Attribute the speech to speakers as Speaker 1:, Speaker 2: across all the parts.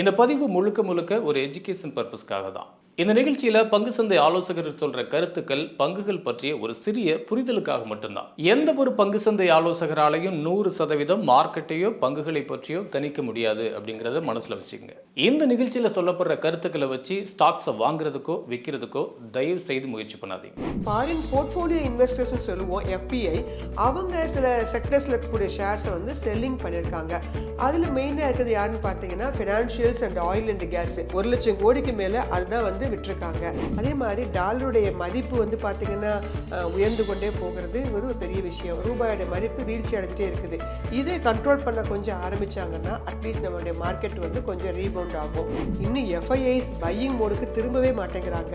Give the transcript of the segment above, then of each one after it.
Speaker 1: இந்த பதிவு முழுக்க முழுக்க ஒரு எஜுகேஷன் பர்பஸ்க்காக தான். இந்த நிகழ்ச்சியில பங்கு சந்தை ஆலோசகர் சொல்ற கருத்துக்கள் பங்குகள் பற்றிய ஒரு சிறிய புரிதலுக்காக மட்டும்தான். எந்த ஒரு பங்கு சந்தை ஆலோசகராலையும் 100% மார்க்கெட்டையோ பங்குகளை பற்றியோ கணிக்க முடியாது அப்படிங்கறத மனசுல வச்சுக்கோங்க. இந்த நிகழ்ச்சியில சொல்லப்படுற கருத்துக்களை வச்சு ஸ்டாக்ஸை வாங்குறதுக்கோ விற்கிறதுக்கோ தயவு செய்து முயற்சி பண்ணாதீங்க.
Speaker 2: ஃபாரின் போர்ட்ஃபோலியோ இன்வெஸ்டர்ஸ் சொல்லுவோம் எஃபிஐ, அவங்க சில செக்டர்ஸ்ல இருக்கக்கூடிய ஷேர்ஸை வந்து செல்லிங் பண்ணியிருக்காங்க. அதுல மெயினாக இருக்கிறது யாருன்னு பார்த்தீங்கன்னா financials and oil and gas. 1 லட்சம் கோடிக்கு மேலே அதுதான் வந்து விட்டுருக்காங்க. அதே மாதிரி டாலருடைய மதிப்பு வந்து பார்த்தீங்கன்னா உயர்ந்து கொண்டே போகிறது ஒரு பெரிய விஷயம். ரூபாயோட மதிப்பு வீழ்ச்சி அடைஞ்சிட்டே இருக்குது. இதை கண்ட்ரோல் பண்ண கொஞ்சம் ஆரம்பிச்சாங்கன்னா அட்லீஸ்ட் நம்மளுடைய மார்க்கெட் வந்து கொஞ்சம் ரீபவுண்ட் ஆகும். இன்னும் எஃப்ஐஐஸ் பையிங் மோடுக்கு திரும்பவே மாட்டேங்கிறாங்க.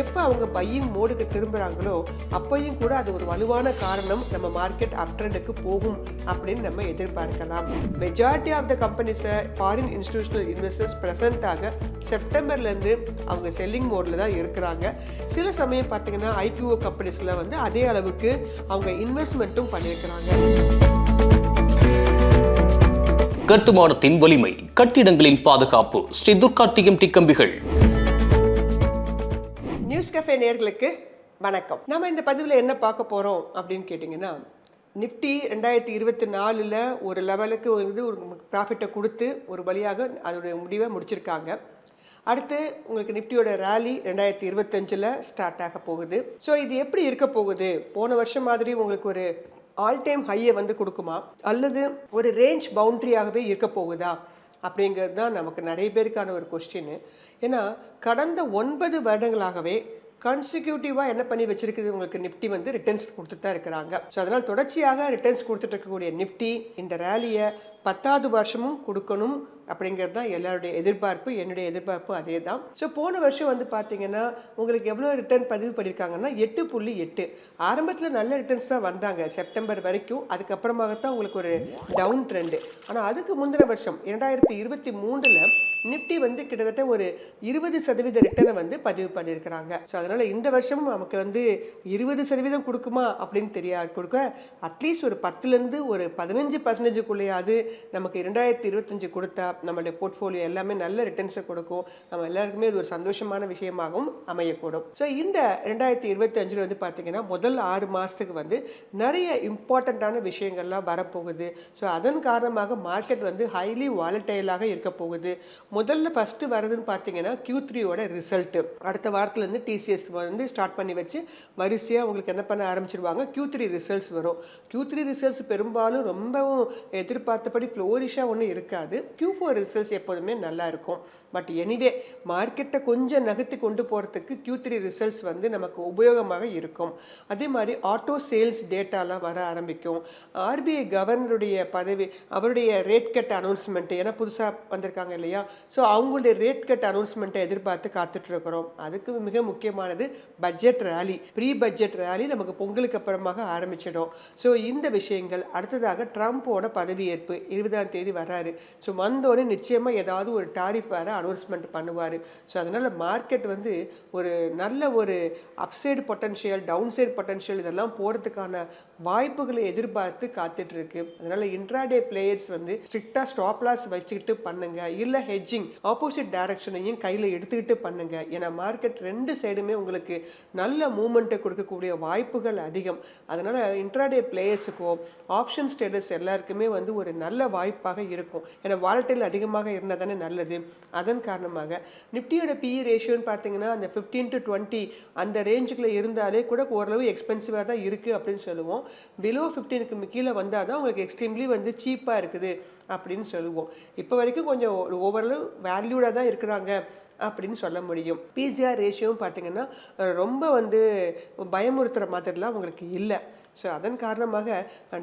Speaker 2: எப்போ அவங்க பையிங் மோடுக்கு திரும்புகிறாங்களோ அப்பையும் கூட அது ஒரு வலுவான காரணம் நம்ம மார்க்கெட் அப் ட்ரெண்டுக்கு போகும் அப்படின்னு நம்ம எதிர்பார்க்கலாம். மெஜாரிட்டி ஆஃப் த கம்பெனிஸை ஃபாரின் இன்ஸ்டிடியூஷனல் இன்வெஸ்டர்ஸ் ப்ரெசென்ட்டாக செப்டம்பர்லேருந்து அவங்க செல்லிங் மோடில் தான் இருக்கிறாங்க. சில சமயம் பார்த்தீங்கன்னா ஐபிஓ கம்பெனிஸில் வந்து அதே அளவுக்கு அவங்க இன்வெஸ்ட்மெண்ட்டும் பண்ணியிருக்கிறாங்க.
Speaker 1: கட்டுமானத்தின் வலிமை, கட்டிடங்களின் பாதுகாப்பு, ஸ்ரீ துர்கா டிஎம்டி கம்பிகள்.
Speaker 2: நியூஸ் கஃபே நேயர்களுக்கு வணக்கம். நம்ம இந்த பதிவில் என்ன பார்க்க போகிறோம் அப்படின்னு கேட்டிங்கன்னா, நிஃப்டி 2024 ஒரு லெவலுக்கு வந்து ஒரு ப்ராஃபிட்டை கொடுத்து ஒரு வழியாக அதோடைய முடிவை முடிச்சிருக்காங்க. அடுத்து உங்களுக்கு நிஃப்டியோட ரேலி 2025 ஸ்டார்ட் ஆக போகுது. ஸோ இது எப்படி இருக்க போகுது? போன வருஷம் மாதிரி உங்களுக்கு ஒரு ஆல் டைம் ஹையை வந்து கொடுக்குமா, அல்லது ஒரு ரேஞ்ச் பவுண்ட்ரியாகவே இருக்க போகுதா அப்படிங்கிறது தான் நமக்கு நிறைய பேருக்கான ஒரு கொஸ்டின். ஏன்னா கடந்த 9 வருடங்களாகவே கன்சிக்யூட்டிவாக என்ன பண்ணி வச்சிருக்குது, உங்களுக்கு நிஃப்டி வந்து ரிட்டர்ன்ஸ் கொடுத்துட்டு தான் இருக்கிறாங்க. ஸோ அதனால் தொடர்ச்சியாக ரிட்டர்ன்ஸ் கொடுத்துட்டு இருக்கக்கூடிய நிஃப்டி இந்த ரேலியை 10வது வருஷமும் கொடுக்கணும் அப்படிங்கிறது தான் எல்லாருடைய எதிர்பார்ப்பு. என்னுடைய எதிர்பார்ப்பு அதே தான். ஸோ போன வருஷம் வந்து பார்த்தீங்கன்னா உங்களுக்கு எவ்வளோ ரிட்டர்ன் பதிவு பண்ணியிருக்காங்கன்னா 8.8. ஆரம்பத்தில் நல்ல ரிட்டர்ன்ஸ் தான் வந்தாங்க செப்டம்பர் வரைக்கும். அதுக்கப்புறமாகத்தான் உங்களுக்கு ஒரு டவுன் ட்ரெண்டு. ஆனால் அதுக்கு முந்தின வருஷம் 2023 நிஃப்டி வந்து கிட்டத்தட்ட ஒரு 20% ரிட்டர்னை வந்து பதிவு பண்ணியிருக்கிறாங்க. ஸோ அதனால் இந்த வருஷமும் நமக்கு வந்து 20% கொடுக்குமா அப்படின்னு தெரியாது. கொடுக்க அட்லீஸ்ட் ஒரு 10லேருந்து ஒரு 15%க்குள்ளேயாவது நமக்கு 2025 கொடுத்தா நம்மளுடைய போர்ட்ஃபோலியோ எல்லாமே நல்ல ரிட்டர்ன்ஸை கொடுக்கும். நம்ம எல்லாருக்குமே இது ஒரு சந்தோஷமான விஷயமாகவும் அமையக்கூடும். ஸோ இந்த 2025 வந்து பார்த்தீங்கன்னா முதல் 6 மாதத்துக்கு வந்து நிறைய இம்பார்ட்டண்ட்டான விஷயங்கள்லாம் வரப்போகுது. ஸோ அதன் காரணமாக மார்க்கெட் வந்து ஹைலி வாலட்டைலாக இருக்க போகுது. முதல்ல ஃபஸ்ட்டு வருதுன்னு பார்த்தீங்கன்னா Q3யோட ரிசல்ட்டு. அடுத்த வாரத்துலேருந்து டிசிஎஸ் வந்து ஸ்டார்ட் பண்ணி வச்சு வரிசையாக உங்களுக்கு என்ன பண்ண ஆரம்பிச்சிருவாங்க, Q3 ரிசல்ட்ஸ் வரும். Q3 ரிசல்ட்ஸ் பெரும்பாலும் ரொம்பவும் எதிர்பார்த்தபடி ஃப்ளோரிஷாக ஒன்றும் இருக்காது. Q4 ரிசல்ட்ஸ் எப்போதுமே நல்லா இருக்கும். பட் எனிவே மார்க்கெட்டை கொஞ்சம் நகர்த்தி கொண்டு போகிறதுக்கு Q3 ரிசல்ட்ஸ் வந்து நமக்கு உபயோகமாக இருக்கும். அதே மாதிரி ஆட்டோ சேல்ஸ் டேட்டாலாம் வர ஆரம்பிக்கும். ஆர்பிஐ கவர்னருடைய பதவி, அவருடைய ரேட் கட் அனௌன்ஸ்மெண்ட், ஏன்னா புதுசாக வந்திருக்காங்க இல்லையா, ஸோ அவங்களுடைய ரேட் கட் அனௌன்ஸ்மெண்ட்டை எதிர்பார்த்து காத்துட்ருக்கிறோம். அதுக்கு மிக முக்கியமானது budget rally, pre budget rally நமக்கு பொங்கலுக்கு அப்புறமாக ஆரம்பிச்சிடும். ஸோ இந்த விஷயங்கள் அடுத்ததாக ட்ரம்ப்போட பதவியேற்பு 20ஆம் தேதி வராரு. ஸோ வந்தோடனே நிச்சயமாக ஏதாவது ஒரு டாரிஃப் வேறு அனௌன்ஸ்மெண்ட் பண்ணுவார். ஸோ அதனால் மார்க்கெட் வந்து ஒரு நல்ல ஒரு upside potential, downside potential இதெல்லாம் போகிறதுக்கான வாய்ப்புகளை எதிர்பார்த்து காத்துட்ருக்கு. அதனால் இன்ட்ராடே பிளேயர்ஸ் வந்து ஸ்ட்ரிக்டாக ஸ்டாப் லாஸ் வச்சுக்கிட்டு பண்ணுங்க, இல்லை ஹெட்ஜிங் ஆப்போசிட் டைரக்ஷனையும் கையில் எடுத்துக்கிட்டு பண்ணுங்க. ஏன்னா மார்க்கெட் 2 சைடுமே உங்களுக்கு நல்ல மூமெண்ட்டை கொடுக்கக்கூடிய வாய்ப்புகள் அதிகம். அதனால் இன்ட்ராடே பிளேயர்ஸுக்கோ ஆப்ஷன் ஸ்டேட்டஸ் எல்லாருக்குமே வந்து ஒரு நல்ல வாய்ப்பாக இருக்கும். ஏன்னா வாலட்டைல் அதிகமாக இருந்தால் தானே நல்லது. அதன் காரணமாக நிஃப்டியோட பிஇ ரேஷியோன்னு பார்த்தீங்கன்னா அந்த 15 to 20 அந்த ரேஞ்சுக்குள்ளே இருந்தாலே கூட ஓரளவு எக்ஸ்பென்சிவாக தான் இருக்குது அப்படின்னு சொல்லுவோம். பிலோ 15க்கு கீழே வந்தால் தான் உங்களுக்கு எக்ஸ்ட்ரீம்லி வந்து சீப்பாக இருக்குது அப்படின்னு சொல்லுவோம். இப்போ வரைக்கும் கொஞ்சம் ஒரு ஓவரளவு வேல்யூடாக தான் இருக்கிறாங்க அப்படின்னு சொல்ல முடியும். பிசிஆர் ரேஷியோவும் பார்த்தீங்கன்னா ரொம்ப வந்து பயமுறுத்துகிற மாதிரிலாம் உங்களுக்கு இல்லை. ஸோ அதன் காரணமாக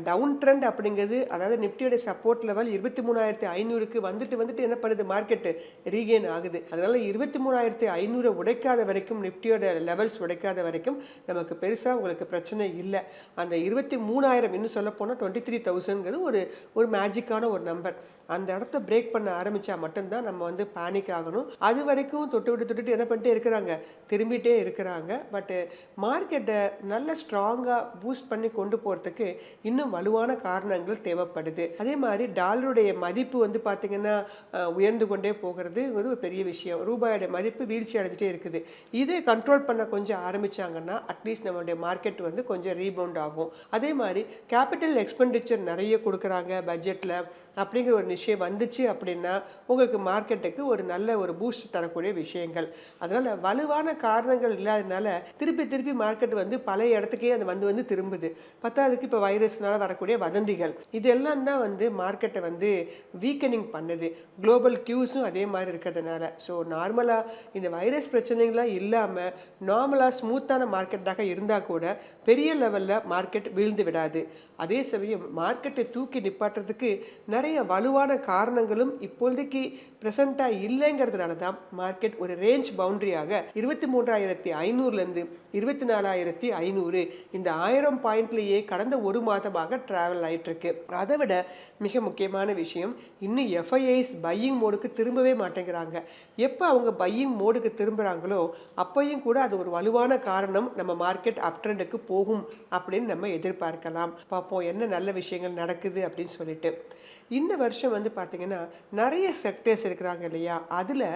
Speaker 2: டவுன் ட்ரெண்ட் அப்படிங்கிறது, அதாவது நிஃப்டியோட சப்போர்ட் லெவல் 23,500க்கு வந்துட்டு என்ன பண்ணுது, மார்க்கெட்டு ரீகெயின் ஆகுது. அதனால் 23,500 உடைக்காத வரைக்கும், நிஃப்டியோட லெவல்ஸ் உடைக்காத வரைக்கும் நமக்கு பெருசாக உங்களுக்கு பிரச்சனை இல்லை. அந்த 23,000 இன்னும் சொல்ல போனால் 23,000ங்கிறது ஒரு மேஜிக்கான ஒரு நம்பர். அந்த இடத்த பிரேக் பண்ண ஆரம்பித்தா மட்டும்தான் நம்ம வந்து பேனிக் ஆகணும். அது வரைக்கும் தொட்டுட்டு என்ன பண்ணிட்டே இருக்கிறாங்க, திரும்பிட்டே இருக்கிறாங்க. பட்டு மார்க்கெட்டை நல்ல ஸ்ட்ராங்காக பூஸ்ட் பண்ணி கொண்டு போகிறதுக்கு இன்னும் வலுவான காரணங்கள் தேவைப்படுது. அதே மாதிரி டாலருடைய மதிப்பு வந்து பார்த்திங்கன்னா உயர்ந்து கொண்டே போகிறது ஒரு பெரிய விஷயம். ரூபாயோட மதிப்பு வீழ்ச்சி அடைஞ்சிட்டே இருக்குது. இதை கண்ட்ரோல் பண்ண கொஞ்சம் ஆரம்பிச்சாங்கன்னா அட்லீஸ்ட் நம்மளுடைய மார்க்கெட் வந்து கொஞ்சம் ரீபவுண்ட் ஆகும். அதே மாதிரி கேபிட்டல் எக்ஸ்பெண்டிச்சர் நிறைய கொடுக்குறாங்க பட்ஜெட்டில் அப்படிங்கிற ஒரு விஷயம் வந்துச்சு அப்படின்னா உங்களுக்கு மார்க்கெட்டுக்கு ஒரு நல்ல ஒரு பூஸ்ட் தரக்கூடிய விஷயங்கள். அதனால் வலுவான காரணங்கள் இல்லாததுனால திருப்பி மார்க்கெட் வந்து பழைய இடத்துக்கே அது வந்து திரும்புது. பத்தாவதுக்கு இப்போ வைரஸ்னால வரக்கூடிய வதந்திகள் இதெல்லாம் தான் வந்து மார்க்கெட்டை வந்து வீக்கனிங் பண்ணுது. குளோபல் கியூஸும் அதே மாதிரி இருக்கிறதுனால. ஸோ நார்மலாக இந்த வைரஸ் பிரச்சனைகள்லாம் இல்லாமல் நார்மலாக ஸ்மூத்தான மார்க்கெட்டாக இருந்தால் கூட பெரிய லெவலில் மார்க்கெட் வீழ்ந்து விடாது. அதே சமயம் மார்க்கெட்டை தூக்கி நிப்பாட்டுறதுக்கு நிறைய வலுவான காரணங்களும் இப்போதைக்கு ப்ரெசண்ட்டாக இல்லைங்கிறதுனால தான் மார்க்கெட் ஒரு ரேஞ்ச் பவுண்டரியாக 23,500லேருந்து 24,500 இந்த 1000 பாயிண்ட்லேயே கடந்த ஒரு மாதமாக ட்ராவல் ஆகிட்டு இருக்கு. அதை விட மிக முக்கியமான விஷயம், இன்னும் எஃப்ஐஐஸ் பையிங் மோடுக்கு திரும்பவே மாட்டேங்கிறாங்க. எப்போ அவங்க பையிங் மோடுக்கு திரும்புகிறாங்களோ அப்பையும் கூட அது ஒரு வலுவான காரணம் நம்ம மார்க்கெட் அப் ட்ரெண்டுக்கு போகும் அப்படின்னு நம்ம எதிர்பார்க்கலாம். பார்ப்போம் என்ன நல்ல விஷயங்கள் நடக்குது அப்படின்னு சொல்லிட்டு. இந்த வருஷம் வந்து பார்த்திங்கன்னா நிறைய செக்டர்ஸ் இருக்கிறாங்க இல்லையா, அதில்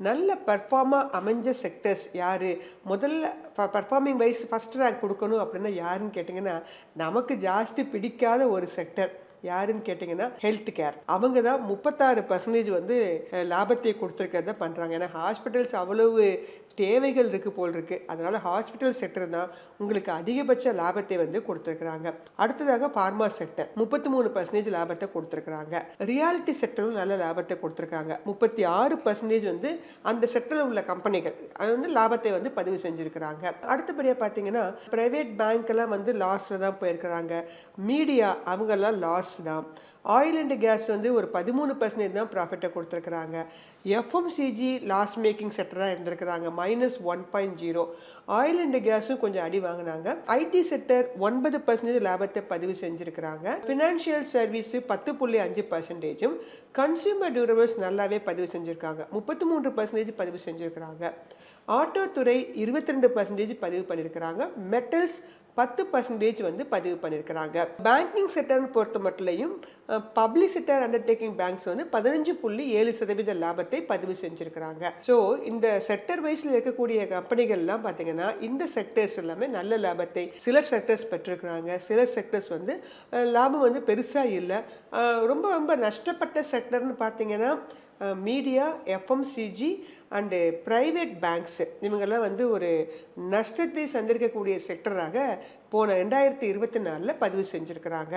Speaker 2: நல்ல பர்ஃபார்மாக அமைஞ்ச செக்டர்ஸ் யார், முதல்ல பர்ஃபார்மிங் வைஸ் ஃபஸ்ட் ரேங்க் கொடுக்கணும் அப்படின்னா யாருன்னு கேட்டிங்கன்னா நமக்கு ஜாஸ்தி பிடிக்காத ஒரு செக்டர் யாருன்னு கேட்டிங்கன்னா ஹெல்த் கேர். அவங்க தான் 36% வந்து லாபத்தை கொடுத்துருக்கிறத பண்ணுறாங்க. ஏன்னா ஹாஸ்பிட்டல்ஸ் அவ்வளவு தேவைகள் இருக்குது போல் இருக்குது. அதனால் ஹாஸ்பிட்டல் செக்டர் தான் உங்களுக்கு அதிகபட்ச லாபத்தை வந்து கொடுத்துருக்குறாங்க. அடுத்ததாக ஃபார்மா செக்டர் 33% லாபத்தை கொடுத்துருக்குறாங்க. ரியாலிட்டி செக்டரும் நல்ல லாபத்தை கொடுத்துருக்காங்க. 36% வந்து அந்த செக்டரில் உள்ள கம்பெனிகள் அது வந்து லாபத்தை வந்து பதிவு செஞ்சுருக்கிறாங்க. அடுத்தபடியாக பார்த்தீங்கன்னா ப்ரைவேட் பேங்க்கெல்லாம் வந்து லாஸில் தான் போயிருக்கிறாங்க. மீடியா அவங்கெல்லாம் லாஸ் தான். ஆயில் அண்ட் கேஸ் வந்து ஒரு 13% தான் ப்ராஃபிட்டை கொடுத்துருக்குறாங்க. எஃப்எம்சிஜி லாஸ் மேக்கிங் செக்டராக இருந்திருக்கிறாங்க -1.0. ஆயில் அண்ட் கேஸும் கொஞ்சம் அடி வாங்கினாங்க. ஐடி செக்டர் 9% லாபத்தை பதிவு செஞ்சுருக்கிறாங்க. ஃபினான்ஷியல் சர்வீஸ் 10.5%, கன்சியூமர் டியூரபிள்ஸ் நல்லாவே பதிவு செஞ்சுருக்காங்க. 33% பதிவு செஞ்சுருக்கிறாங்க. ஆட்டோ துறை 22% பதிவு பண்ணியிருக்கிறாங்க. மெட்டல்ஸ் 10% வந்து பதிவு பண்ணியிருக்கிறாங்க. பேங்கிங் செக்டர்னு பொறுத்த மட்டும் பப்ளிக் செக்டர் அண்டர்டேக்கிங் பேங்க்ஸ் வந்து 15.7% லாபத்தை பதிவு செஞ்சுருக்கிறாங்க. ஸோ இந்த செக்டர் வைஸில் இருக்கக்கூடிய கம்பெனிகள்லாம் பார்த்தீங்கன்னா இந்த செக்டர்ஸ் எல்லாமே நல்ல லாபத்தை சில செக்டர்ஸ் பெற்றிருக்கிறாங்க. சில செக்டர்ஸ் வந்து லாபம் வந்து பெருசாக இல்லை. ரொம்ப நஷ்டப்பட்ட செக்டர்னு பார்த்தீங்கன்னா media, FMCG and private banks இவங்கெல்லாம் வந்து ஒரு நஷ்டத்தை சந்திரிக்கக்கூடிய செக்டராக போன 2024 பதிவு செஞ்சுருக்கிறாங்க.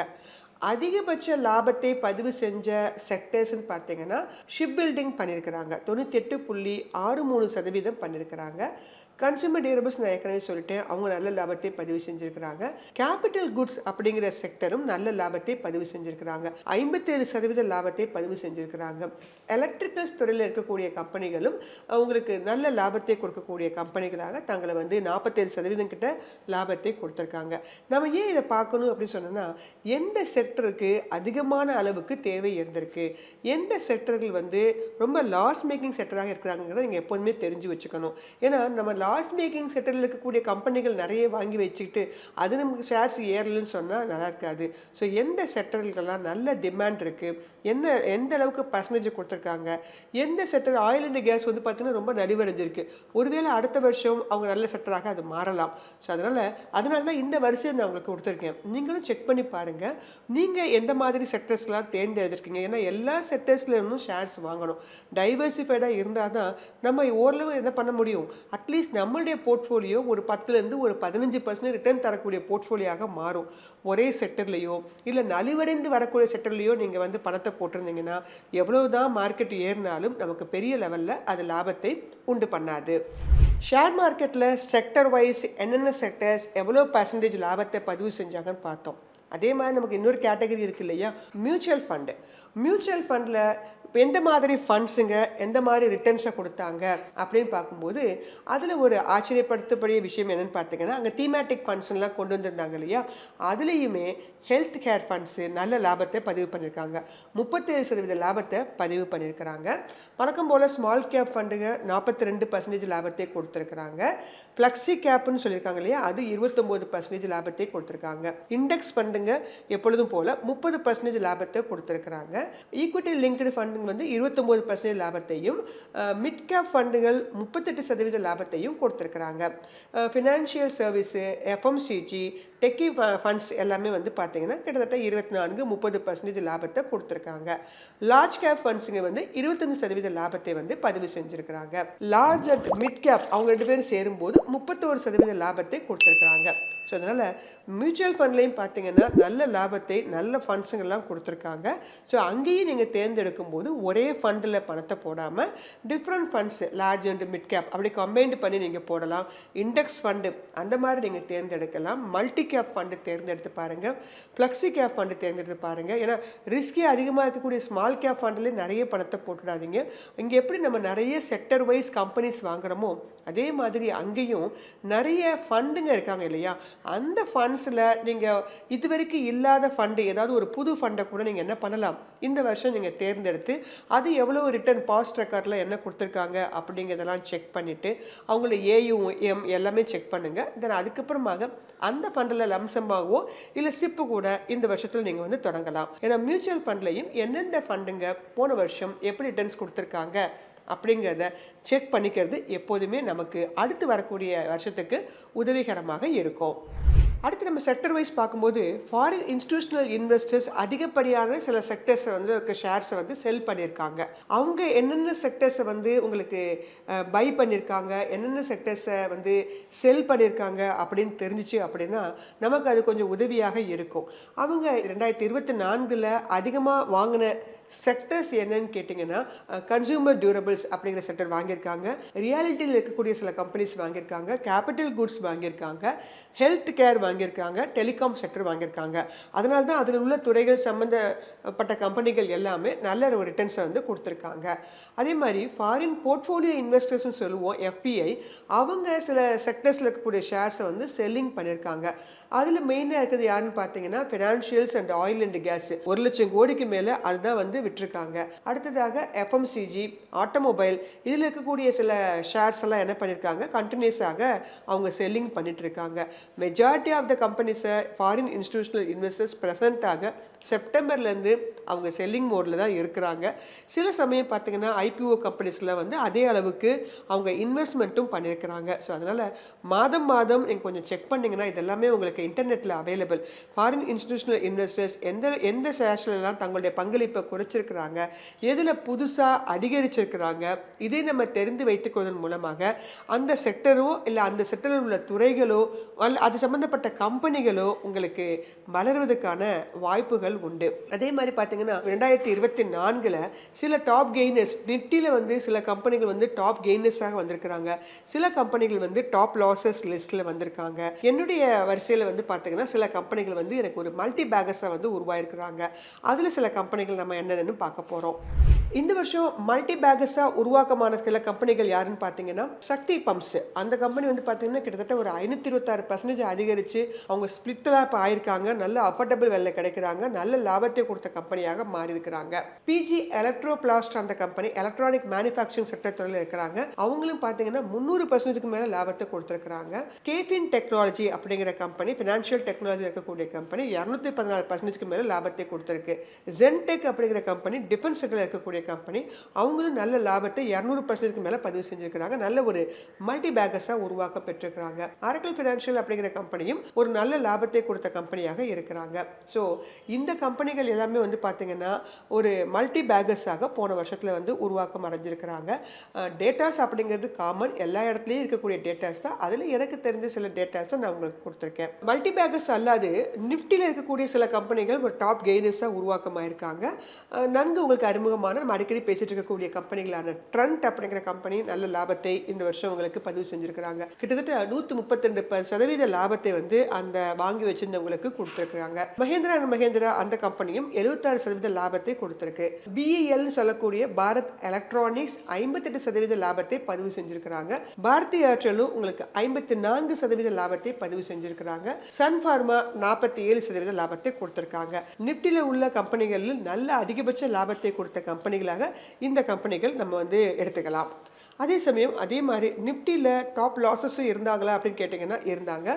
Speaker 2: அதிகபட்ச லாபத்தை பதிவு செஞ்ச செக்டர்ஸ்ன்னு பார்த்தீங்கன்னா ஷிப் பில்டிங் பண்ணியிருக்கிறாங்க. 98.63% பண்ணியிருக்கிறாங்க. கன்சூமர் டியூரபிள்ஸ் நான் ஏற்கனவே சொல்லிட்டேன், அவங்க நல்ல லாபத்தை பதிவு செஞ்சுருக்கிறாங்க. கேபிட்டல் குட்ஸ் அப்படிங்கிற செக்டரும் நல்ல லாபத்தை பதிவு செஞ்சுருக்கிறாங்க. 57% லாபத்தை பதிவு செஞ்சுருக்கிறாங்க. எலக்ட்ரிக்கல்ஸ் துறையில் இருக்கக்கூடிய கம்பெனிகளும் அவங்களுக்கு நல்ல லாபத்தை கொடுக்கக்கூடிய கம்பெனிகளாக தங்களை வந்து 47% கிட்ட லாபத்தை கொடுத்துருக்காங்க. நம்ம ஏன் இதை பார்க்கணும் அப்படின்னு சொன்னோன்னா எந்த செக்டருக்கு அதிகமான அளவுக்கு தேவை இருந்திருக்கு, எந்த செக்டர்கள் வந்து ரொம்ப லாஸ் மேக்கிங் செக்டராக இருக்கிறாங்கிறத நீங்கள் எப்போதுமே தெரிஞ்சு வச்சுக்கணும். ஏன்னா நம்ம லாஸ் மேக்கிங் செக்டரில் இருக்கக்கூடிய கம்பெனிகள் நிறைய வாங்கி வச்சுக்கிட்டு அது நமக்கு ஷேர்ஸ் ஏறலன்னு சொன்னால் நல்லா இருக்காது. ஸோ எந்த செக்டர்களுக்கெல்லாம் நல்ல டிமாண்ட் இருக்குது, எந்த அளவுக்கு பர்சன்டேஜ் கொடுத்துருக்காங்க, எந்த செக்டர் ஆயில் அண்ட் கேஸ் வந்து பார்த்தீங்கன்னா ரொம்ப நலிவடைஞ்சிருக்கு, ஒருவேளை அடுத்த வருஷம் அவங்க நல்ல செக்டராக அது மாறலாம். ஸோ அதனால தான் இந்த வருஷம் நான் உங்களுக்கு கொடுத்துருக்கேன். நீங்களும் செக் பண்ணி பாருங்கள் நீங்கள் எந்த மாதிரி செக்டர்ஸ்லாம் தேர்ந்தெடுத்திருக்கீங்க. ஏன்னா எல்லா செக்டர்ஸில் இருந்தும் ஷேர்ஸ் வாங்கணும். டைவர்சிஃபைடாக இருந்தால் தான் நம்ம ஓரளவு என்ன பண்ண முடியும், அட்லீஸ்ட் நம்மளுடைய போர்ட்ஃபோலியோ ஒரு 10% ஒரு 15% ரிட்டர்ன் தரக்கூடிய போர்ட்ஃபோலியோவாக மாறும். ஒரே செக்டர்லையோ இல்லை நலிவடைந்து வரக்கூடிய செக்டர்லையோ நீங்கள் வந்து பணத்தை போட்டிருந்தீங்கன்னா எவ்வளவுதான் மார்க்கெட் ஏறினாலும் நமக்கு பெரிய லெவலில் அது லாபத்தை உண்டு பண்ணாது. ஷேர் மார்க்கெட்டில் செக்டர் வைஸ் என்னென்ன செக்டர்ஸ் எவ்வளோ பர்சன்டேஜ் லாபத்தை பதிவு செஞ்சாங்கன்னு பார்த்தோம். அதே மாதிரி நமக்கு இன்னொரு கேட்டகரி இருக்குது இல்லையா, மியூச்சுவல் ஃபண்டு. மியூச்சுவல் ஃபண்டில் எந்த மாதிரி ஃபண்ட்ஸுங்க எந்த மாதிரி ரிட்டர்ன்ஸை கொடுத்தாங்க அப்படின்னு பார்க்கும்போது அதில் ஒரு ஆச்சரியப்படுத்தக்கூடிய விஷயம் என்னென்னு பார்த்தீங்கன்னா அங்கே தீமேட்டிக் ஃபண்ட்ஸ்லாம் கொண்டு வந்திருந்தாங்க இல்லையா, அதுலேயுமே ஹெல்த் கேர் ஃபண்ட்ஸு நல்ல லாபத்தை பதிவு பண்ணியிருக்காங்க. 37% லாபத்தை பதிவு பண்ணியிருக்கிறாங்க. வழக்கம் போல் ஸ்மால் கேப் ஃபண்டுங்க 42% லாபத்தை கொடுத்துருக்குறாங்க. ஃப்ளெக்ஸி கேப்னு சொல்லியிருக்காங்க இல்லையா, அது 29% லாபத்தை கொடுத்துருக்காங்க. இண்டெக்ஸ் ஃபண்டுங்க எப்பொழுதும் போல் 30% லாபத்தை கொடுத்துருக்குறாங்க. ஈக்விட்டி லிங்க்டு ஃபண்டுங்க வந்து 29% லாபத்தையும், மிட் கேப் ஃபண்டுகள் 38% லாபத்தையும் கொடுத்துருக்குறாங்க. Financial service, FMCG, techie funds எல்லாமே வந்து பார்த்தீங்கன்னா கிட்டத்தட்ட 24-30% லாபத்தை கொடுத்துருக்காங்க. லார்ஜ் கேப் ஃபண்ட்ஸுங்க வந்து 25% லாபத்தை வந்து பதிவு செஞ்சுருக்கிறாங்க. லார்ஜ் அண்ட் மிட் கேப் அவங்க 2 பேரும் சேரும்போது 31% லாபத்தை கொடுத்துருக்குறாங்க. ஸோ அதனால் மியூச்சுவல் ஃபண்ட்லேயும் பார்த்தீங்கன்னா நல்ல லாபத்தை நல்ல ஃபண்ட்ஸுங்கெல்லாம் கொடுத்துருக்காங்க. ஸோ அங்கேயும் நீங்கள் தேர்ந்தெடுக்கும் போது ஒரே ஃபண்டில் பணத்தை போடாமல் different funds large and mid cap அப்படி கம்பைன்டு பண்ணி நீங்கள் போடலாம். இண்டெக்ஸ் ஃபண்டு அந்த மாதிரி நீங்கள் தேர்ந்தெடுக்கலாம். மல்டி கேப் ஃபண்டு தேர்ந்தெடுத்து பாருங்கள். ஃப்ளெக்ஸி கேப் ஃபண்டு தேர்ந்தெடுத்து பாருங்கள். ஏன்னா ரிஸ்கே அதிகமாக இருக்கக்கூடிய ஸ்மால் கேப் ஃபண்டிலே நிறைய பணத்தை போட்டுடாதீங்க. இங்கே எப்படி நம்ம நிறைய செக்டர் வைஸ் கம்பெனிஸ் வாங்குகிறோமோ அதே மாதிரி அங்கேயும் நிறைய ஃபண்டுங்க இருக்காங்க இல்லையா, அந்த ஃபண்ட்ஸில் நீங்கள் இது வரைக்கும் இல்லாத ஃபண்டு ஏதாவது ஒரு புது ஃபண்டை கூட நீங்கள் என்ன பண்ணலாம், இந்த வருஷம் நீங்கள் தேர்ந்தெடுத்து அது எவ்வளோ ரிட்டர்ன் பாஸ்ட் ரெக்கார்டில் என்ன கொடுத்துருக்காங்க அப்படிங்கிறதெல்லாம் செக் பண்ணிவிட்டு அவங்கள ஏயுஎம் எல்லாமே செக் பண்ணுங்கள். தென் அதுக்கப்புறமாக அந்த ஃபண்டில் லம்சமாகவோ இல்லை சிப்பு கூட இந்த வருஷத்தில் நீங்கள் வந்து தொடங்கலாம். ஏன்னா மியூச்சுவல் ஃபண்ட்லையும் எந்தெந்த ஃபண்டுங்க போன வருஷம் எப்படி ரிட்டர்ன்ஸ் கொடுத்துருக்காங்க அப்படிங்கிறத செக் பண்ணிக்கிறது எப்போதுமே நமக்கு அடுத்து வரக்கூடிய வருஷத்துக்கு உதவிகரமாக இருக்கும். அடுத்து நம்ம செக்டர் வைஸ் பார்க்கும்போது ஃபாரின் இன்ஸ்டிடியூஷனல் இன்வெஸ்டர்ஸ் அதிகப்படியான சில செக்டர்ஸை வந்து ஷேர்ஸை வந்து செல் பண்ணியிருக்காங்க. அவங்க என்னென்ன செக்டர்ஸை வந்து உங்களுக்கு பை பண்ணியிருக்காங்க, என்னென்ன செக்டர்ஸை வந்து செல் பண்ணியிருக்காங்க அப்படின்னு தெரிஞ்சிச்சு அப்படின்னா நமக்கு அது கொஞ்சம் உதவியாக இருக்கும். அவங்க 2024 அதிகமாக வாங்கின செக்டர்ஸ் என்னன்னு கேட்டிங்கன்னா கன்சூமர் டியூரபிள்ஸ் அப்படிங்கிற செக்டர் வாங்கியிருக்காங்க, ரியாலிட்டியில் இருக்கக்கூடிய சில கம்பெனிஸ் வாங்கியிருக்காங்க, கேபிட்டல் குட்ஸ் வாங்கியிருக்காங்க, ஹெல்த் கேர் வாங்கியிருக்காங்க, டெலிகாம் செக்டர் வாங்கியிருக்காங்க. அதனால தான் அதில் உள்ள துறைகள் சம்மந்தப்பட்ட கம்பெனிகள் எல்லாமே நல்ல ஒரு ரிட்டர்ன்ஸை வந்து கொடுத்துருக்காங்க. அதே மாதிரி ஃபாரின் போர்ட்ஃபோலியோ இன்வெஸ்டர்ஸ்னு சொல்லுவோம் எஃபிஐ, அவங்க சில செக்டர்ஸில் இருக்கக்கூடிய ஷேர்ஸை வந்து செல்லிங் பண்ணியிருக்காங்க. அதில் மெயினாக இருக்கிறது யாருன்னு பார்த்தீங்கன்னா financials and oil and gas 1 லட்சம் கோடிக்கு மேலே அதுதான் வந்து விட்டுருக்காங்க. அடுத்ததாக எஃப்எம்சிஜி, ஆட்டோமொபைல், இதில் இருக்கக்கூடிய சில ஷேர்ஸ் எல்லாம் என்ன பண்ணியிருக்காங்க கண்டினியூஸாக அவங்க செல்லிங் பண்ணிட்டு இருக்காங்க. மெஜாரிட்டி ஆஃப் த கம்பெனிஸை ஃபாரின் இன்ஸ்டிடியூஷனல் இன்வெஸ்டர்ஸ் ப்ரெசண்ட்டாக செப்டம்பர்லேருந்து அவங்க செல்லிங் மோடில் தான் இருக்கிறாங்க. சில சமயம் பார்த்தீங்கன்னா ஐபிஓ கம்பெனிஸில் வந்து அதே அளவுக்கு அவங்க இன்வெஸ்ட்மெண்ட்டும் பண்ணியிருக்கிறாங்க. ஸோ அதனால் மாதம் நீங்கள் கொஞ்சம் செக் பண்ணிங்கன்னா இதெல்லாமே உங்களுக்கு இன்டர்நெட்டில் அவைலபிள். ஃபாரின் இன்ஸ்டிடியூஷனல் இன்வெஸ்டர்ஸ் எந்த ஷேர்ஸ்லாம் தங்களுடைய பங்களிப்பை குறைச்சிருக்கிறாங்க, எதில் புதுசாக அதிகரிச்சிருக்கிறாங்க, இதை நம்ம தெரிந்து வைத்துக்கொள்வதன் மூலமாக அந்த செக்டரோ இல்லை அந்த செக்டரில் உள்ள துறைகளோ அது சம்மந்தப்பட்ட கம்பெனிகளோ உங்களுக்கு வளர்வதற்கான வாய்ப்புகள் உண்டு. அதே மாதிரி பார்த்தீங்கன்னா 2024 சில டாப் கெய்னர்ஸ் நிஃப்டியில் வந்து சில கம்பெனிகள் வந்து டாப் கெய்னர்ஸாக வந்திருக்கிறாங்க, சில கம்பெனிகள் வந்து டாப் லாசஸ் லிஸ்ட்டில் வந்திருக்காங்க. என்னுடைய வரிசையில் வந்து பார்த்தீங்கன்னா சில கம்பெனிகள் வந்து எனக்கு ஒரு மல்டி பேகர்ஸாக வந்து உருவாயிருக்கிறாங்க. அதில் சில கம்பெனிகள் நம்ம என்னென்னு பார்க்க போகிறோம். இந்த வருஷம் மல்டி பேகர்ஸாக உருவாக்கமான சில கம்பெனிகள் யாருன்னு பார்த்தீங்கன்னா சக்தி பம்ப்ஸ். அந்த கம்பெனி வந்து பார்த்தீங்கன்னா கிட்டத்தட்ட ஒரு 526% அதிகரித்து அவங்க ஸ்பிளிட்டெலாம் இப்போ ஆயிருக்காங்க. நல்ல அஃபோர்டபுள் விலையில் கிடைக்கிறாங்க, நல்ல லாபத்தை கொடுத்த கம்பெனியாக மாறி இருக்கிறாங்க. பிஜி எலக்ட்ரோபிளாஸ்ட் அந்த கம்பெனி எலக்ட்ரானிக் மேனுஃபேக்சரிங் செக்டர் துறையில் இருக்கிறாங்க. அவங்களும் பார்த்தீங்கன்னா 300% மேலே லாபத்தை கொடுத்துருக்காங்க. கேஃபின் டெக்னாலஜி அப்படிங்கிற கம்பெனி ஃபினான்ஷியல் டெக்னாலஜி இருக்கக்கூடிய கம்பெனி 214% மேலே லாபத்தை கொடுத்துருக்கு. ஜென்டெக் அப்படிங்கிற கம்பெனி டிஃபென்ஸ் செக்டரில் இருக்கக்கூடிய கம்பெனி, அவங்களும் நல்ல லாபத்தை 200% மேலே பதிவு செஞ்சிருக்கிறாங்க. நல்ல ஒரு மல்டி பேகர்ஸாக உருவாக்க பெற்றிருக்கிறாங்க. ஆரக்கிள் ஃபினான்ஷியல் அப்படிங்கிற கம்பெனியும் ஒரு நல்ல லாபத்தை கொடுத்த கம்பெனியாக இருக்கிறாங்க. ஸோ இந்த கம்பெனிகள் எல்லாமே வந்து பார்த்தீங்கன்னா ஒரு மல்டி பேகர்ஸாக போன வருஷத்தில் வந்து உருவாக்கம் அடைஞ்சிருக்கிறாங்க. டேட்டாஸ் அப்படிங்கிறது காமன், எல்லா இடத்துலையும் இருக்கக்கூடிய டேட்டாஸ் தான். அதில் எனக்கு தெரிஞ்ச சில டேட்டாஸை நான் உங்களுக்கு கொடுத்துருக்கேன். மல்டி பேகர்ஸ் அல்லாது நிஃப்டியில் இருக்கக்கூடிய சில கம்பெனிகள் ஒரு டாப் கெய்னர்ஸாக உருவாக்கமாயிருக்காங்க. நன்கு உங்களுக்கு அறிமுகமான நம்ம அடிக்கடி பேசிட்டு இருக்கக்கூடிய கம்பெனிகளான ட்ரெண்ட் அப்படிங்கிற கம்பெனி நல்ல லாபத்தை இந்த வருஷம் உங்களுக்கு பதிவு செஞ்சிருக்கிறாங்க. கிட்டத்தட்ட 132% லாபத்தை வந்து அந்த வாங்கி வச்சிருந்தவங்களுக்கு கொடுத்துருக்காங்க. மஹேந்திரா அந்த கம்பெனியும் 76% லாபத்தை கொடுத்துருக்கு. பிஇஎல் சொல்லக்கூடிய பாரத் எலக்ட்ரானிக்ஸ் 58% லாபத்தை பதிவு செஞ்சிருக்கிறாங்க. பாரதி ஏர்டெல்லும் உங்களுக்கு 54% லாபத்தை பதிவு செஞ்சிருக்கிறாங்க. சன் ஃபார்மா 47% லாபத்தை கொடுத்திருக்காங்க. நிப்டில உள்ள கம்பெனிகள் நல்ல அதிகபட்ச லாபத்தை கொடுத்த கம்பெனிகளாக இந்த கம்பெனிகள் நம்ம வந்து எடுத்துக்கலாம். அதே சமயம் அதே மாதிரி நிப்டியில் டாப் லாஸஸும் இருந்தாங்களா அப்படின்னு கேட்டிங்கன்னா இருந்தாங்க.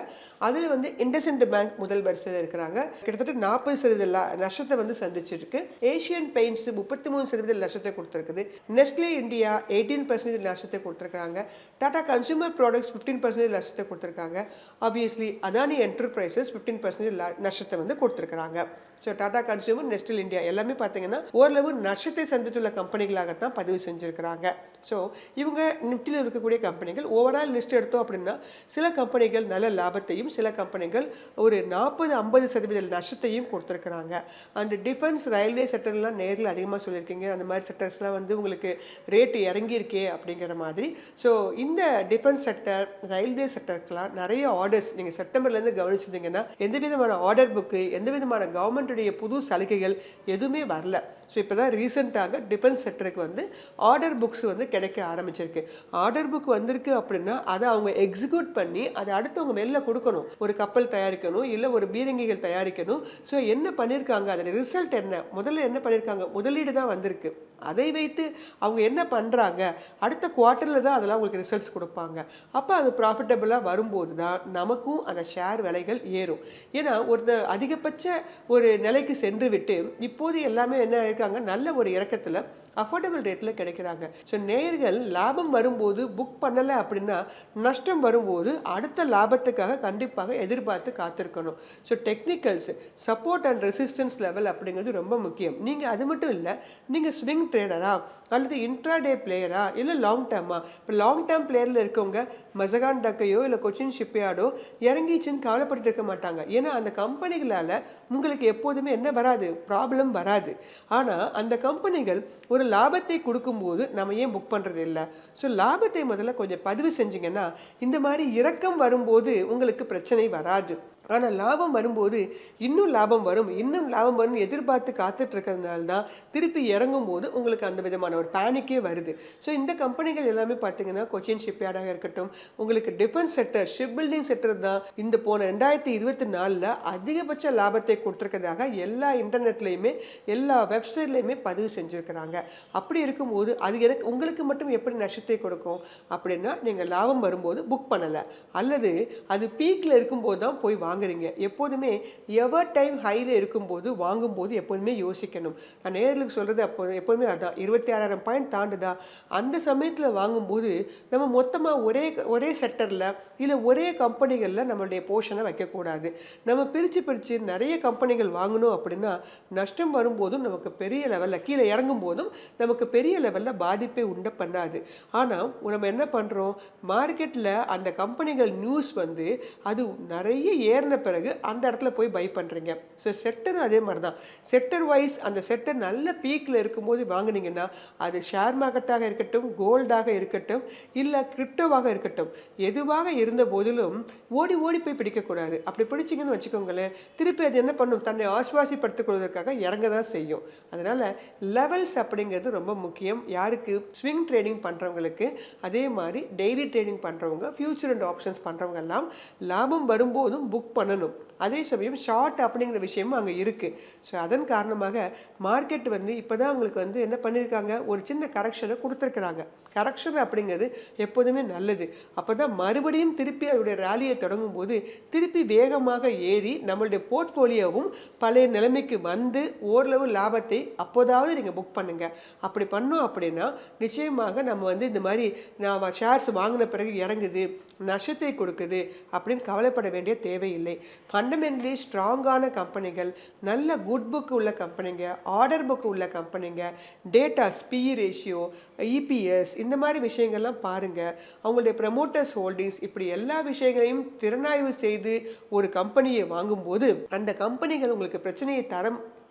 Speaker 2: அதில் வந்து இண்டஸ்இண்ட் பேங்க் முதல் வரிசையில் இருக்கிறாங்க. கிட்டத்தட்ட 40% நஷ்டத்தை வந்து சந்திச்சிருக்கு. ஏஷியன் பெயிண்ட்ஸ் 33% நஷ்டத்தை கொடுத்துருக்குது. நெஸ்லே இந்தியா 18% நஷ்டத்தை கொடுத்துருக்காங்க. டாடா கன்சூமர் ப்ராடக்ட்ஸ் 15% நஷ்டத்தை கொடுத்துருக்காங்க. ஆப்வியஸ்லி அதானி என்டர்பிரைசஸ் 15% நஷ்டத்தை வந்து கொடுத்துருக்காங்க. So Tata consumer, Nestlé India எல்லாமே பார்த்தீங்கன்னா ஓரளவு நஷ்டத்தை சந்தித்துள்ள கம்பெனிகளாகத்தான் பதிவு செஞ்சுருக்கிறாங்க. ஸோ இவங்க நிப்டியில் இருக்கக்கூடிய கம்பெனிகள் ஓவரால் லிஸ்ட் எடுத்தோம் அப்படின்னா சில கம்பெனிகள் நல்ல லாபத்தையும் சில கம்பெனிகள் ஒரு 40-50% நஷ்டத்தையும் கொடுத்துருக்குறாங்க. அந்த டிஃபென்ஸ் ரயில்வே செக்டர்லாம் நேரில் அதிகமாக சொல்லியிருக்கீங்க. அந்த மாதிரி செக்டர்ஸ்லாம் வந்து உங்களுக்கு ரேட்டு இறங்கியிருக்கே அப்படிங்கிற மாதிரி. ஸோ இந்த டிஃபென்ஸ் செக்டர், ரயில்வே செக்டருக்கெலாம் நிறைய ஆர்டர்ஸ் நீங்கள் செப்டம்பர்லேருந்து கவனிச்சிருந்தீங்கன்னா எந்த விதமான ஆர்டர் புக்கு, எந்த விதமான கவர்மெண்ட் புது சலுகைகள் எதுவுமே வரல. ஸோ இப்போ தான் ரீசெண்டாக டிஃபென்ஸ் செக்டருக்கு வந்து ஆர்டர் புக்ஸ் வந்து கிடைக்க ஆரம்பிச்சிருக்கு. ஆர்டர் புக் வந்திருக்கு அப்படின்னா அதை அவங்க எக்ஸிக்யூட் பண்ணி அதை அடுத்தவங்க வெளில கொடுக்கணும். ஒரு கப்பல் தயாரிக்கணும், இல்லை ஒரு பீரங்கிகள் தயாரிக்கணும். ஸோ என்ன பண்ணியிருக்காங்க, அதோட ரிசல்ட் என்ன, முதல்ல என்ன பண்ணியிருக்காங்க, முதலீடு தான் வந்திருக்கு. அதை வைத்து அவங்க என்ன பண்ணுறாங்க, அடுத்த குவார்ட்டரில் தான் அதெல்லாம் உங்களுக்கு ரிசல்ட்ஸ் கொடுப்பாங்க. அப்போ அது ப்ராஃபிட்டபுளாக வரும்போது தான் நமக்கும் அந்த ஷேர் விலைகள் ஏறும். ஏன்னா ஒரு அதிகபட்ச ஒரு நிலைக்கு சென்று விட்டு இப்போது எல்லாமே என்ன இருக்காங்க, நல்ல ஒரு இறக்கத்தில் அஃபோர்டபுள் ரேட்டில் கிடைக்கிறாங்க. ஸோ நேயர்கள் லாபம் வரும்போது புக் பண்ணலை அப்படின்னா நஷ்டம் வரும்போது அடுத்த லாபத்துக்காக கண்டிப்பாக எதிர்பார்த்து காத்திருக்கணும். So technicals support and resistance level அப்படிங்கிறது ரொம்ப முக்கியம். நீங்கள் அது மட்டும் இல்லை, நீங்கள் ஸ்விங் ட்ரேடரா அல்லது இன்ட்ராடே பிளேயரா இல்லை லாங் டேர்மா. இப்போ லாங் டேர்ம் பிளேயரில் இருக்கவங்க மசகான் டக்கையோ இல்லை கொச்சின் ஷிப்யார்டோ இறங்கிச்சுன்னு கவலைப்பட்டு இருக்க மாட்டாங்க. ஏன்னா அந்த கம்பெனிகளால் உங்களுக்கு எப்போதுமே என்ன வராது, ப்ராப்ளம் வராது. ஆனால் அந்த கம்பெனிகள் ஒரு லாபத்தை கொடுக்கும்போது நம்ம ஏன் புக் பண்ணுறது இல்லை? ஸோ லாபத்தை முதல்ல கொஞ்சம் பதிவு செஞ்சிங்கன்னா இந்த மாதிரி இறக்கம் வரும்போது உங்களுக்கு பிரச்சனை வராது. ஆனால் லாபம் வரும்போது இன்னும் லாபம் வரும் எதிர்பார்த்து காத்துட்டு இருக்கிறதுனால தான் திருப்பி இறங்கும் போது உங்களுக்கு அந்த விதமான ஒரு பேனிக்கே வருது. ஸோ இந்த கம்பெனிகள் எல்லாமே பார்த்தீங்கன்னா கொச்சின் ஷிப்யார்டாக இருக்கட்டும், உங்களுக்கு defence sector, shipbuilding sector தான் இந்த போன 2024 அதிகபட்ச லாபத்தை கொடுத்துருக்கிறதாக எல்லா இன்டர்நெட்லையுமே எல்லா வெப்சைட்லையுமே பதிவு செஞ்சுருக்கிறாங்க. அப்படி இருக்கும்போது அது உங்களுக்கு மட்டும் எப்படி நஷ்டத்தை கொடுக்கும் அப்படின்னா, நீங்கள் லாபம் வரும்போது புக் பண்ணலை அல்லது அது பீக்கில் இருக்கும்போது தான் போய் வாங்குறீங்க. எப்போதுமே எவர் டைம் ஹைல இருக்கும்போது வாங்கும்போது எப்போதுமே யோசிக்கணும். நான் நேர்களுக்கு சொல்றது எப்போதுமே அதான், 26,000 பாயிண்ட் தாண்டுதா அந்த சமயத்தில் வாங்கும்போது நம்ம மொத்தமாக ஒரே செக்டரில் இல்லை ஒரே கம்பெனிகளில் நம்மளுடைய போர்ஷனை வைக்கக்கூடாது. நம்ம பிரித்து நிறைய கம்பெனிகள் வாங்கணும் அப்படின்னா நஷ்டம் வரும்போதும் நமக்கு பெரிய லெவலில் கீழே இறங்கும் போதும் நமக்கு பெரிய லெவலில் பாதிப்பை உண்டு பண்ணாது. ஆனால் நம்ம என்ன பண்ணுறோம், மார்க்கெட்டில் அந்த கம்பெனிகள் நியூஸ் வந்து அது நிறைய ஏறின பிறகு அந்த இடத்துல போய் பை பண்ணுறீங்க. ஸோ செக்டரும் அதே மாதிரி தான். செக்டர் வைஸ் அந்த செக்டர் நல்ல பீக்கில் இருக்கும்போது வாங்கினீங்கன்னா அது ஷேர் மார்க்கெட்டாக இருக்கட்டும், கோல்டாக இருக்கட்டும், இல்லை கிரிப்டோவாக இருக்கட்டும், எதுவாக இருந்த போதிலும் ஓடி போய் பிடிக்கக்கூடாது. அப்படி பிடிச்சிங்கன்னு வச்சுக்கோங்களேன், திருப்பி அது என்ன பண்ணும், தன்னை ஆஸ்வாசிப்படுத்திக் கொள்வதற்காக இறங்க தான் செய்யும். அதனால் லெவல்ஸ் அப்படிங்கிறது ரொம்ப முக்கியம். யாருக்கு, ஸ்விங் ட்ரேடிங் பண்ணுறவங்களுக்கு. அதே மாதிரி டெய்லி ட்ரேடிங் பண்ணுறவங்க, ஃபியூச்சர் அண்ட் ஆப்ஷன்ஸ் பண்ணுறவங்க எல்லாம் லாபம் வரும்போதும் புக் பண்ணணும். அதே சமயம் ஷார்ட் அப்படிங்கிற விஷயமும் அங்கே இருக்குது. ஸோ அதன் காரணமாக மார்க்கெட் வந்து இப்போ தான் உங்களுக்கு வந்து என்ன பண்ணியிருக்காங்க, ஒரு சின்ன கரெக்ஷனை கொடுத்துருக்குறாங்க. கரெக்ஷன் அப்படிங்கிறது எப்போதுமே நல்லது. அப்போ தான் மறுபடியும் திருப்பி அதோடைய ரேலியை தொடங்கும் போது திருப்பி வேகமாக ஏறி நம்மளுடைய போர்ட்ஃபோலியோவும் பழைய நிலைமைக்கு வந்து ஓரளவு லாபத்தை அப்போதாவது நீங்கள் புக் பண்ணுங்கள். அப்படி பண்ணோம் அப்படின்னா நிச்சயமாக நம்ம வந்து இந்த மாதிரி நான் ஷேர்ஸ் வாங்கின பிறகு இறங்குது, நஷ்டத்தை கொடுக்குது அப்படின்னு கவலைப்பட வேண்டிய தேவையில்லை. ஃபண்டமெண்டலி ஸ்ட்ராங்கான கம்பெனிகள், நல்ல குட் புக் உள்ள கம்பெனிங்க, ஆர்டர் புக் உள்ள கம்பெனிங்க, டேட்டாஸ், பிஇ ரேஷியோ, இபிஎஸ், இந்த மாதிரி விஷயங்கள்லாம் பாருங்கள். அவங்களுடைய ப்ரமோட்டர்ஸ் ஹோல்டிங்ஸ், இப்படி எல்லா விஷயங்களையும் திறனாய்வு செய்து ஒரு கம்பெனியை வாங்கும்போது அந்த கம்பெனிகள் உங்களுக்கு பிரச்சனையை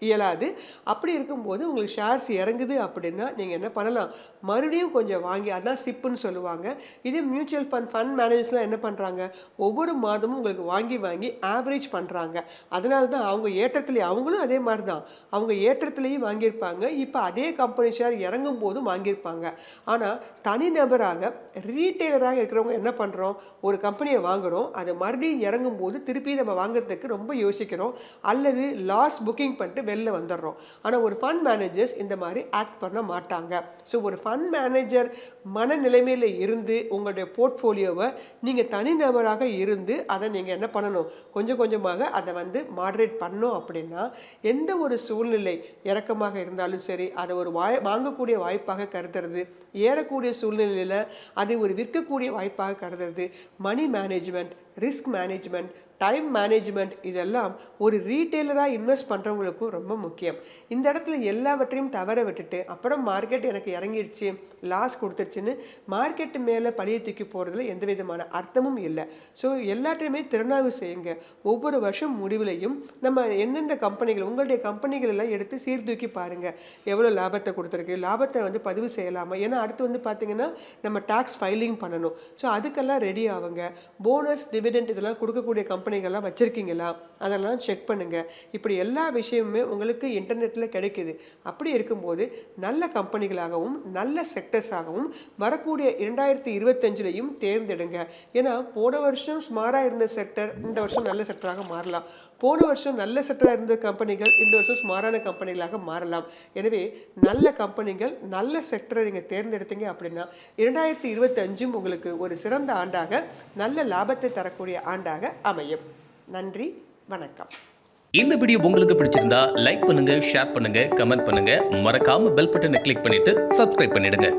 Speaker 2: இயலாது. அப்படி இருக்கும்போது உங்களுக்கு ஷேர்ஸ் இறங்குது அப்படின்னா நீங்கள் என்ன பண்ணலாம், மறுபடியும் கொஞ்சம் வாங்கி, அதான் சிப்புன்னு சொல்லுவாங்க. இதே மியூச்சுவல் ஃபண்ட் மேனேஜர்ஸ்லாம் என்ன பண்ணுறாங்க, ஒவ்வொரு மாதமும் உங்களுக்கு வாங்கி வாங்கி ஆவரேஜ் பண்ணுறாங்க. அதனால தான் அவங்க ஏற்றத்துலேயே, அவங்களும் அதே மாதிரி தான், அவங்க ஏற்றத்துலேயும் வாங்கியிருப்பாங்க, இப்போ அதே கம்பெனி ஷேர் இறங்கும் போதும் வாங்கியிருப்பாங்க. ஆனால் தனிநபராக ரீட்டெயிலராக இருக்கிறவங்க என்ன பண்ணுறோம், ஒரு கம்பெனியை வாங்குகிறோம், அது மறுபடியும் இறங்கும் போது திருப்பி நம்ம வாங்குறதுக்கு ரொம்ப யோசிக்கிறோம், அல்லது லாஸ் புக்கிங் பண்ணிட்டு வெளில வந்துடுறோம். ஆனால் ஒரு ஃபண்ட் மேனேஜர்ஸ் இந்த மாதிரி ஆக்ட் பண்ண மாட்டாங்க. ஸோ ஒரு ஃபண்ட் மேனேஜர் மனநிலைமையில் இருந்து உங்களுடைய போர்ட்ஃபோலியோவை நீங்கள் தனிநபராக இருந்து அதை நீங்கள் என்ன பண்ணணும், கொஞ்சம் கொஞ்சமாக அதை வந்து மாடரேட் பண்ணோம் அப்படின்னா எந்த ஒரு சூழ்நிலை இறக்கமாக இருந்தாலும் சரி, அதை ஒரு வாங்கக்கூடிய வாய்ப்பாக கருதுறது, ஏறக்கூடிய சூழ்நிலையில் அதை ஒரு விற்கக்கூடிய வாய்ப்பாக கருதுறது, money management, risk management, time management, இதெல்லாம் ஒரு ரீட்டெயிலராக இன்வெஸ்ட் பண்ணுறவங்களுக்கும் ரொம்ப முக்கியம். இந்த இடத்துல எல்லாவற்றையும் தவற விட்டுட்டு அப்புறம் மார்க்கெட் எனக்கு இறங்கிடுச்சு, லாஸ் கொடுத்துருச்சுன்னு மார்க்கெட்டு மேலே பழிய தூக்கி போகிறதுல எந்த விதமான அர்த்தமும் இல்லை. ஸோ எல்லாத்தையுமே திறனாய்வு செய்யுங்க. ஒவ்வொரு வருஷம் முடிவுலையும் நம்ம எந்தெந்த கம்பெனிகள், உங்களுடைய கம்பெனிகள் எல்லாம் எடுத்து சீர்தூக்கி பாருங்கள், எவ்வளோ லாபத்தை கொடுத்துருக்கு, லாபத்தை வந்து பதிவு செய்யலாமா, ஏன்னா அடுத்து வந்து பார்த்தீங்கன்னா நம்ம டேக்ஸ் ஃபைலிங் பண்ணணும். ஸோ அதுக்கெல்லாம் ரெடி ஆகுங்க. போனஸ், டிவிடெண்ட் இதெல்லாம் கொடுக்கக்கூடிய கம்பெனிகள்லாம் வச்சுருக்கீங்களா, அதெல்லாம் செக் பண்ணுங்கள். இப்படி எல்லா விஷயமுமே உங்களுக்கு இன்டர்நெட்டில் கிடைக்குது. அப்படி இருக்கும்போது நல்ல கம்பெனிகளாகவும் நல்ல செக்டர்ஸாகவும் வரக்கூடிய 2025லையும் தேர்ந்தெடுங்க. ஏன்னா போன வருஷம் ஸ்மாராக இருந்த செக்டர் இந்த வருஷம் நல்ல செக்டராக மாறலாம், போன வருஷம் நல்ல செக்டராக இருந்த கம்பெனிகள் இந்த வருஷம் ஸ்மாரான கம்பெனிகளாக மாறலாம். எனவே நல்ல கம்பெனிகள், நல்ல செக்டரை நீங்கள் தேர்ந்தெடுத்தீங்க அப்படின்னா 2025 உங்களுக்கு ஒரு சிறந்த ஆண்டாக, நல்ல லாபத்தை தரக்கூடிய ஆண்டாக அமையும். நன்றி, வணக்கம்.
Speaker 1: இந்த வீடியோ உங்களுக்கு பிடிச்சிருந்தா லைக் பண்ணுங்க, ஷேர் பண்ணுங்க, கமெண்ட் பண்ணுங்க, மறக்காம பெல் பட்டனை கிளிக் பண்ணிட்டு சப்ஸ்கிரைப் பண்ணிடுங்க.